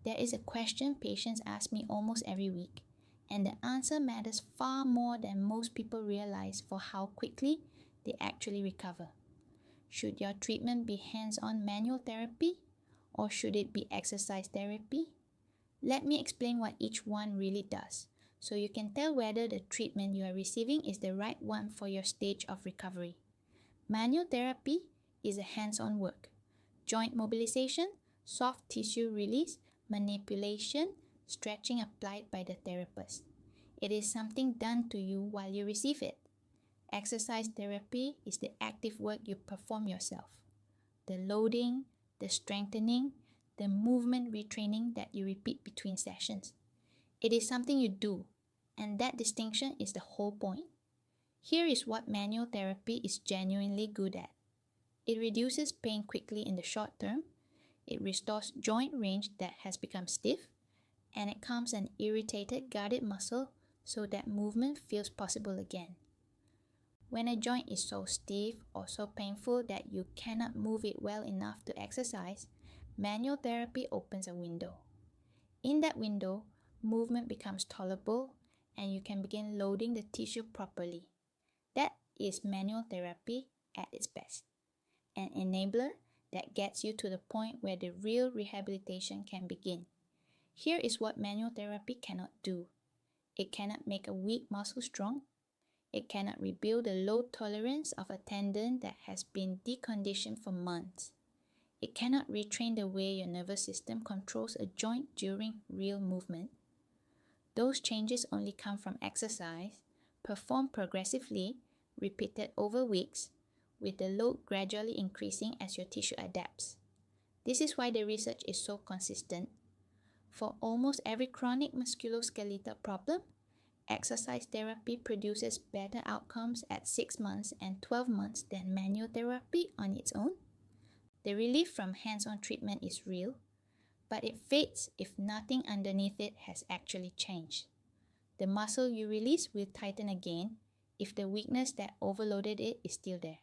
There is a question patients ask me almost every week, and the answer matters far more than most people realize for how quickly they actually recover. Should your treatment be hands-on manual therapy, or should it be exercise therapy? Let me explain what each one really does, so you can tell whether the treatment you are receiving is the right one for your stage of recovery. Manual therapy is a hands-on work. Joint mobilization, soft tissue release, manipulation, stretching applied by the therapist. It is something done to you while you receive it. Exercise therapy is the active work you perform yourself. The loading, the strengthening, the movement retraining that you repeat between sessions. It is something you do, and that distinction is the whole point. Here is what manual therapy is genuinely good at. It reduces pain quickly in the short term, it restores joint range that has become stiff, and it calms an irritated guarded muscle so that movement feels possible again. When a joint is so stiff or so painful that you cannot move it well enough to exercise, manual therapy opens a window. In that window, movement becomes tolerable and you can begin loading the tissue properly. That is manual therapy at its best. An enabler that gets you to the point where the real rehabilitation can begin. Here is what manual therapy cannot do. It cannot make a weak muscle strong. It cannot rebuild the low tolerance of a tendon that has been deconditioned for months. It cannot retrain the way your nervous system controls a joint during real movement. Those changes only come from exercise, performed progressively, repeated over weeks, with the load gradually increasing as your tissue adapts. This is why the research is so consistent. For almost every chronic musculoskeletal problem, exercise therapy produces better outcomes at 6 months and 12 months than manual therapy on its own. The relief from hands-on treatment is real, but it fades if nothing underneath it has actually changed. The muscle you release will tighten again if the weakness that overloaded it is still there.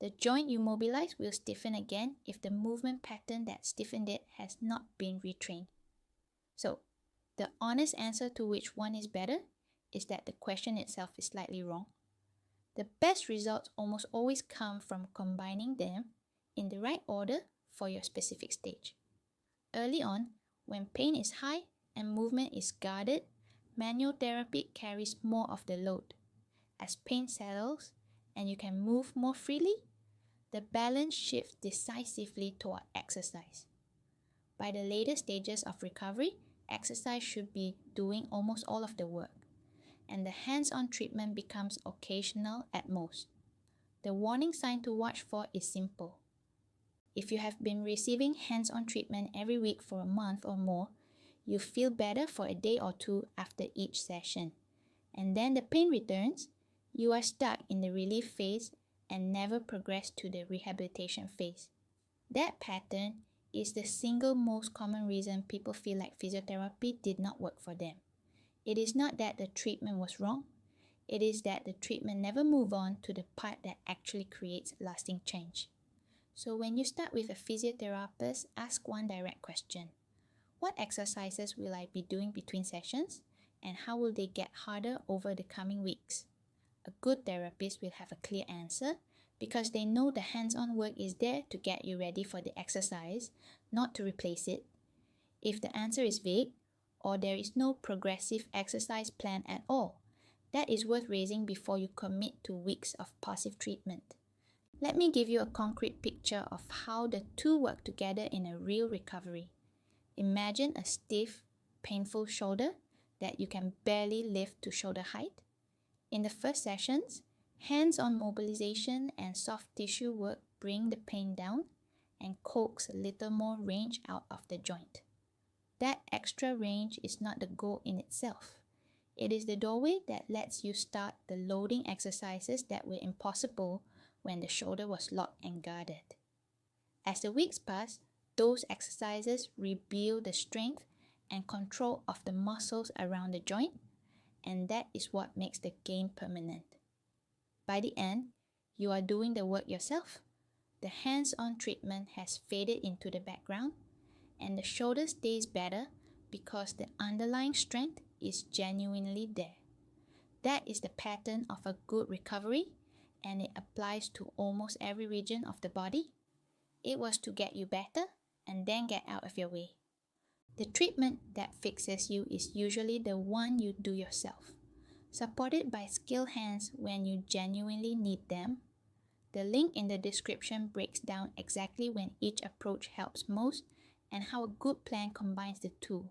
The joint you mobilize will stiffen again if the movement pattern that stiffened it has not been retrained. So, the honest answer to which one is better is that the question itself is slightly wrong. The best results almost always come from combining them in the right order for your specific stage. Early on, when pain is high and movement is guarded, manual therapy carries more of the load. As pain settles and you can move more freely, the balance shifts decisively toward exercise. By the later stages of recovery, exercise should be doing almost all of the work, and the hands-on treatment becomes occasional at most. The warning sign to watch for is simple. If you have been receiving hands-on treatment every week for a month or more, you feel better for a day or two after each session, and then the pain returns, you are stuck in the relief phase and never progress to the rehabilitation phase. That pattern is the single most common reason people feel like physiotherapy did not work for them. It is not that the treatment was wrong, it is that the treatment never moved on to the part that actually creates lasting change. So when you start with a physiotherapist, ask one direct question. What exercises will I be doing between sessions, and how will they get harder over the coming weeks? A good therapist will have a clear answer because they know the hands-on work is there to get you ready for the exercise, not to replace it. If the answer is vague, or there is no progressive exercise plan at all, that is worth raising before you commit to weeks of passive treatment. Let me give you a concrete picture of how the two work together in a real recovery. Imagine a stiff, painful shoulder that you can barely lift to shoulder height. In the first sessions, hands-on mobilization and soft tissue work bring the pain down and coax a little more range out of the joint. That extra range is not the goal in itself. It is the doorway that lets you start the loading exercises that were impossible when the shoulder was locked and guarded. As the weeks pass, those exercises rebuild the strength and control of the muscles around the joint, and that is what makes the gain permanent. By the end, you are doing the work yourself. The hands-on treatment has faded into the background, and the shoulder stays better because the underlying strength is genuinely there. That is the pattern of a good recovery, and it applies to almost every region of the body. It was to get you better and then get out of your way. The treatment that fixes you is usually the one you do yourself, supported by skilled hands when you genuinely need them. The link in the description breaks down exactly when each approach helps most and how a good plan combines the two.